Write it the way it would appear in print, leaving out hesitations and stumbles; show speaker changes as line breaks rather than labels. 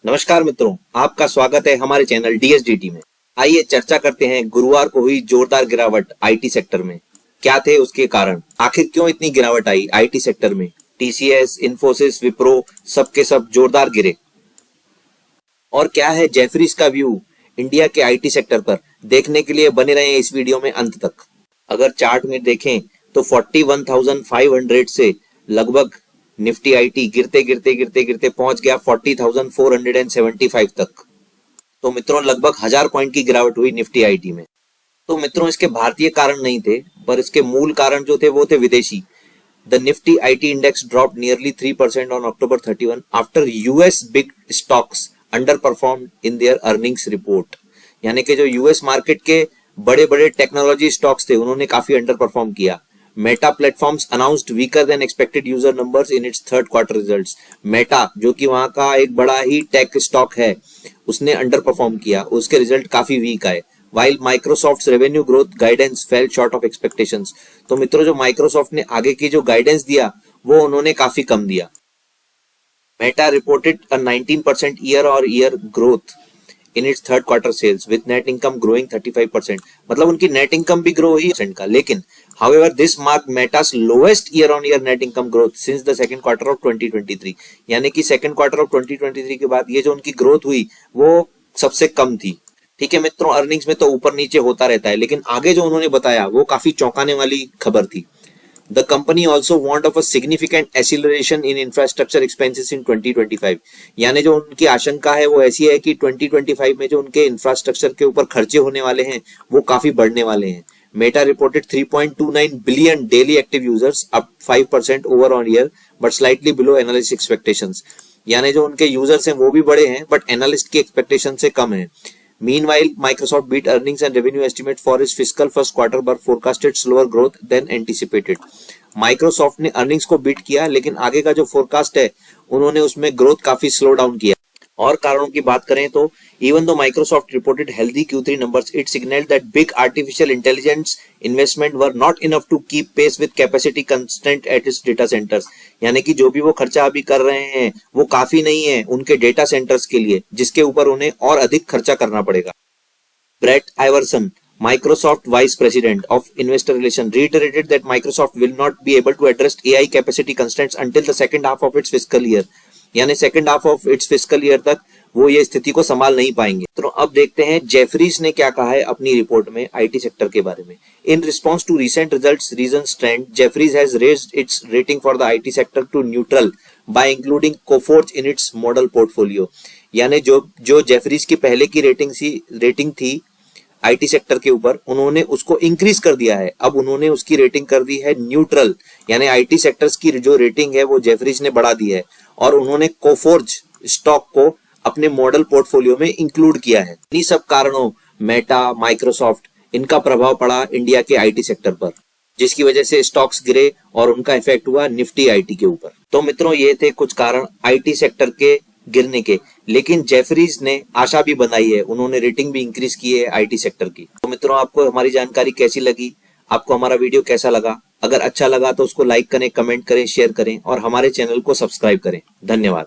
नमस्कार मित्रों, आपका स्वागत है हमारे चैनल DSDT में। आइए चर्चा करते हैं गुरुवार को हुई जोरदार गिरावट आईटी सेक्टर में। क्या थे उसके कारण, आखिर क्यों इतनी गिरावट आई आईटी सेक्टर में। TCS, इन्फोसिस, विप्रो सबके सब जोरदार गिरे। और क्या है जेफरीज का व्यू इंडिया के आईटी सेक्टर पर, देखने के लिए बने रहे इस वीडियो में अंत तक। अगर चार्ट में देखें तो 41,500 से लगभग निफ्टी आईटी गिरते गिरते पहुंच गया 40,475 तक। तो मित्रों लगभग 1000 पॉइंट की गिरावट हुई निफ्टी आईटी में। तो मित्रों इसके भारतीय कारण नहीं थे, पर इसके मूल कारण जो थे वो थे विदेशी। The Nifty IT index dropped nearly 3% on October 31 after US big stocks under perform in their earnings report. यानी कि जो यूएस मार्केट के बड़े बड़े टेक्नोलॉजी स्टॉक्स थे उन्होंने काफी अंडर परफॉर्म किया। Meta platforms announced weaker then expected user numbers in its third quarter results. Meta जो कि वहां का एक बड़ा ही टेक स्टॉक है, उसने अंडर परफॉर्म किया, उसके रिजल्ट काफी वीक आए। While Microsoft revenue growth guidance fail short of expectations. तो मित्रों जो माइक्रोसॉफ्ट ने आगे की जो गाइडेंस दिया वो उन्होंने काफी कम दिया। Meta reported a 19% year-on-year growth in its third quarter sales with net income growing 35%। मतलब उनकी नेट इनकम भी ग्रो हुई % का, लेकिन however this marked Meta's lowest year-on-year net income growth since the second quarter of 2023। यानी कि second quarter of 2023 के बाद ये जो उनकी ग्रोथ हुई वो सबसे कम थी। ठीक है मित्रों, अर्निंग्स में तो ऊपर नीचे होता रहता है, लेकिन आगे जो उन्होंने बताया वो काफी चौंकाने वाली खबर थी। The company also warned of a significant acceleration in infrastructure expenses in 2025। यानी जो उनकी आशंका है वो ऐसी है कि 2025 में जो उनके इंफ्रास्ट्रक्चर के ऊपर खर्चे होने वाले हैं वो काफी बढ़ने वाले हैं। Meta reported 3.29 billion daily active users, up 5% over on year, but slightly below analyst expectations। यानी जो उनके यूजर्स हैं वो भी बड़े हैं, बट एनालिस्ट की एक्सपेक्टेशन से कम है। Meanwhile, Microsoft beat earnings and revenue estimate for its fiscal first quarter but forecasted slower growth than anticipated। Microsoft ने earnings को बीट किया, लेकिन आगे का जो फोरकास्ट है उन्होंने उसमें ग्रोथ काफी स्लो डाउन किया। और कारणों की बात करें तो even though Microsoft reported healthy Q3 numbers, it signaled that big artificial intelligence investment were not enough to keep pace with capacity constraint at its data centers। यानी कि जो भी वो खर्चा अभी कर रहे हैं वो काफी नहीं है उनके डेटा सेंटर्स के लिए, जिसके ऊपर उन्हें और अधिक खर्चा करना पड़ेगा। Brett Iverson, Microsoft Vice President of Investor Relations, reiterated that Microsoft will not be able to address AI capacity constraints until the second half of its fiscal year। यानी second half of its fiscal year तक वो ये स्थिति को संभाल नहीं पाएंगे। तो अब देखते हैं जेफरीज ने क्या कहा है अपनी रिपोर्ट में आईटी सेक्टर के बारे में। In response to recent results reasons trend, Jefferies has raised its rating for the IT sector to neutral buy including Coforge in its model portfolio. यानी जो जेफरीज की पहले की रेटिंग थी आईटी सेक्टर के ऊपर, उन्होंने उसको इंक्रीज कर दिया है। अब उन्होंने उसकी रेटिंग कर दी है न्यूट्रल, यानी आईटी सेक्टर्स की जो रेटिंग है वो जेफरीज ने बढ़ा दी है, और उन्होंने कोफोर्ज स्टॉक को अपने मॉडल पोर्टफोलियो में इंक्लूड किया है। इन्हीं सब कारणों मेटा, माइक्रोसॉफ्ट, इनका प्रभाव पड़ा इंडिया के आईटी सेक्टर पर, जिसकी वजह से स्टॉक्स गिरे और उनका इफेक्ट हुआ निफ्टी आईटी के ऊपर। तो मित्रों ये थे कुछ कारण आईटी सेक्टर के गिरने के, लेकिन जेफरीज ने आशा भी बनाई है, उन्होंने रेटिंग भी इंक्रीज की है आईटी सेक्टर की। तो मित्रों आपको हमारी जानकारी कैसी लगी, आपको हमारा वीडियो कैसा लगा? अगर अच्छा लगा तो उसको लाइक करें, कमेंट करें, शेयर करें और हमारे चैनल को सब्सक्राइब करें। धन्यवाद।